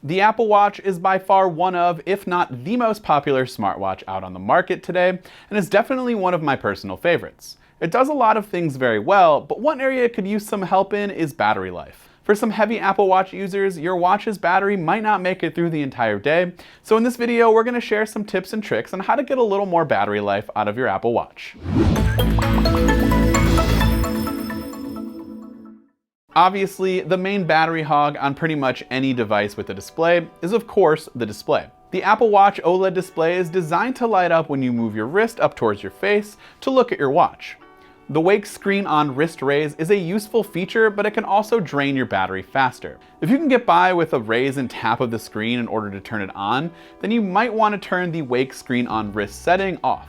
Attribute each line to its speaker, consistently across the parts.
Speaker 1: The Apple Watch is by far one of, if not the most popular smartwatch out on the market today, and is definitely one of my personal favorites. It does a lot of things very well, but one area it could use some help in is battery life. For some heavy Apple Watch users, your watch's battery might not make it through the entire day, so in this video we're going to share some tips and tricks on how to get a little more battery life out of your Apple Watch. Obviously, the main battery hog on pretty much any device with a display is of course the display. The Apple Watch OLED display is designed to light up when you move your wrist up towards your face to look at your watch. The wake screen on wrist raise is a useful feature, but it can also drain your battery faster. If you can get by with a raise and tap of the screen in order to turn it on, then you might want to turn the wake screen on wrist setting off.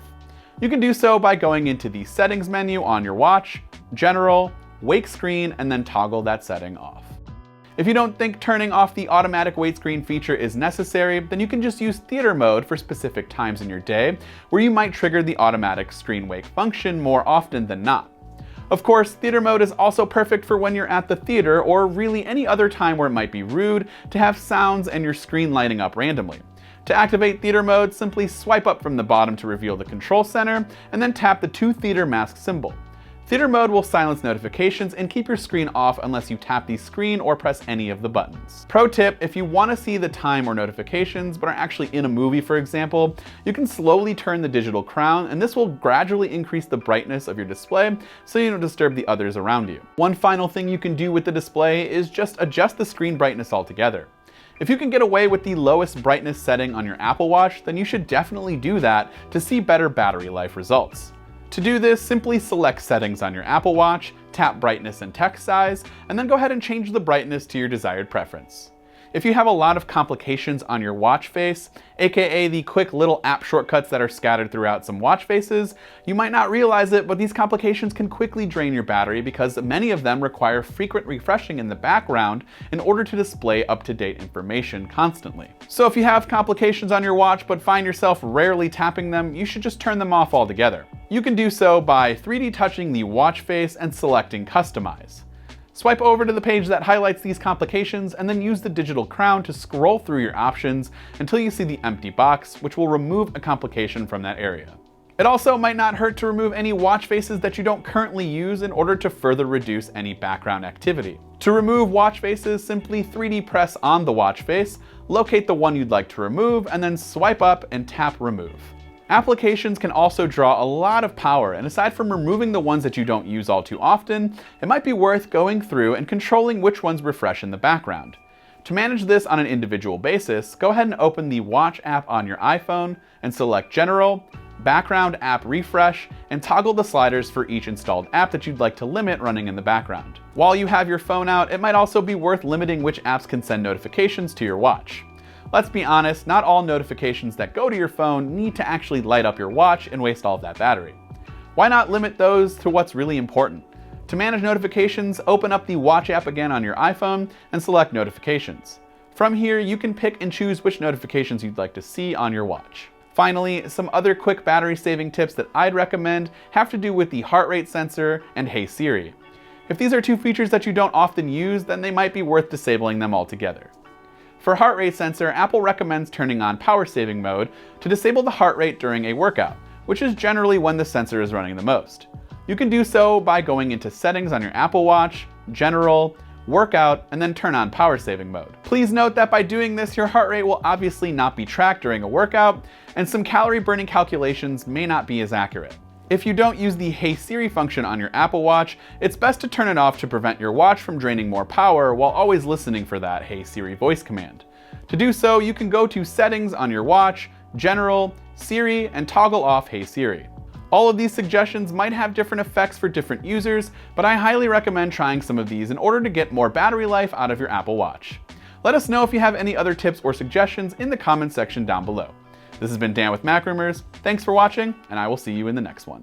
Speaker 1: You can do so by going into the settings menu on your watch, general, wake screen, and then toggle that setting off. If you don't think turning off the automatic wake screen feature is necessary, then you can just use theater mode for specific times in your day, where you might trigger the automatic screen wake function more often than not. Of course, theater mode is also perfect for when you're at the theater, or really any other time where it might be rude to have sounds and your screen lighting up randomly. To activate theater mode, simply swipe up from the bottom to reveal the control center, and then tap the to theater mask symbol. Theater mode will silence notifications and keep your screen off unless you tap the screen or press any of the buttons. Pro tip, if you want to see the time or notifications but are actually in a movie, for example, you can slowly turn the digital crown, and this will gradually increase the brightness of your display so you don't disturb the others around you. One final thing you can do with the display is just adjust the screen brightness altogether. If you can get away with the lowest brightness setting on your Apple Watch, then you should definitely do that to see better battery life results. To do this, simply select Settings on your Apple Watch, tap Brightness and Text Size, and then go ahead and change the brightness to your desired preference. If you have a lot of complications on your watch face, aka the quick little app shortcuts that are scattered throughout some watch faces, you might not realize it, but these complications can quickly drain your battery because many of them require frequent refreshing in the background in order to display up-to-date information constantly. So if you have complications on your watch but find yourself rarely tapping them, you should just turn them off altogether. You can do so by 3D touching the watch face and selecting Customize. Swipe over to the page that highlights these complications and then use the digital crown to scroll through your options until you see the empty box, which will remove a complication from that area. It also might not hurt to remove any watch faces that you don't currently use in order to further reduce any background activity. To remove watch faces, simply 3D press on the watch face, locate the one you'd like to remove, and then swipe up and tap Remove. Applications can also draw a lot of power, and aside from removing the ones that you don't use all too often, it might be worth going through and controlling which ones refresh in the background. To manage this on an individual basis, go ahead and open the Watch app on your iPhone and select General, Background App Refresh, and toggle the sliders for each installed app that you'd like to limit running in the background. While you have your phone out, it might also be worth limiting which apps can send notifications to your watch. Let's be honest, not all notifications that go to your phone need to actually light up your watch and waste all of that battery. Why not limit those to what's really important? To manage notifications, open up the Watch app again on your iPhone and select Notifications. From here, you can pick and choose which notifications you'd like to see on your watch. Finally, some other quick battery saving tips that I'd recommend have to do with the heart rate sensor and Hey Siri. If these are two features that you don't often use, then they might be worth disabling them altogether. For heart rate sensor, Apple recommends turning on power saving mode to disable the heart rate during a workout, which is generally when the sensor is running the most. You can do so by going into Settings on your Apple Watch, General, Workout, and then turn on power saving mode. Please note that by doing this, your heart rate will obviously not be tracked during a workout, and some calorie burning calculations may not be as accurate. If you don't use the Hey Siri function on your Apple Watch, it's best to turn it off to prevent your watch from draining more power while always listening for that Hey Siri voice command. To do so, you can go to Settings on your watch, General, Siri, and toggle off Hey Siri. All of these suggestions might have different effects for different users, but I highly recommend trying some of these in order to get more battery life out of your Apple Watch. Let us know if you have any other tips or suggestions in the comments section down below. This has been Dan with Mac Rumors. Thanks for watching, and I will see you in the next one.